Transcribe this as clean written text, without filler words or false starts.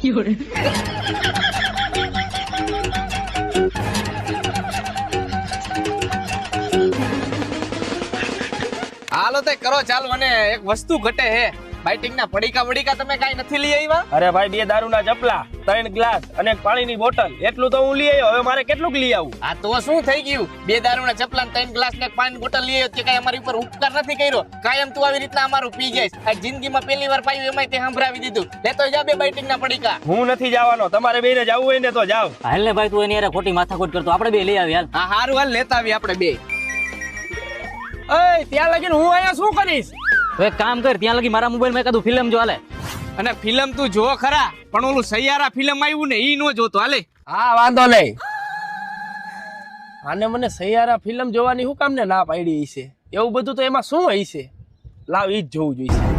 હાલો તે કરો ચાલો અને એક વસ્તુ ઘટે હે બાઇટિંગ ના પડીકા તમે કાઈ નથી લઈ આવ્યા? અરે ભાઈ 2 દારૂના ચપલા 3 ગ્લાસ અને એક પાણીની બોટલ એટલું તો હું લઈ આવ્યો. હવે મારે કેટલું લઈ આવું? આ તો શું થઈ ગયું? 2 દારૂના ચપલા 3 ગ્લાસ ને એક પાણીની બોટલ લઈ આવ્યો તે કાઈ અમારી ઉપર ઉપકાર નથી કર્યો. કાયમ તું આવી રીતના અમારું પી જઈશ. આ જિંદગીમાં પહેલી વાર પાયું એમાંય તે સંભળાવી દીધું. લેતો જા 2 બાઇટિંગ ના પડીકા. હું નથી જવાનો. તમારે બેને જવું હોય ને તો જાવ. હાલ ને ભાઈ તું એની યાર ખોટી માથાકૂટ કરતો આપણે બે લઈ આવી હાલ. હા હારું હાલ લેતા આવી આપણે બે. ઓય ત્યાં લગીને હું અહીંયા શું કરીશ? તો એક કામ કર ત્યાં લગી મારા મોબાઈલમાં એકાદું ફિલ્મ જો હાલે. અને ફિલ્મ તું જો ખરા પણ ઓલું સૈયારા ફિલ્મ આવ્યું ને ઈ નો જોતો હાલે. હા વાંધો નહીં. આને મને સૈયારા ફિલ્મ જોવાની હું કામ ને ના પાડી છે? એવું બધું તો એમાં શું હોય છે? લાવ ઈ જ જોવું જોઈએ.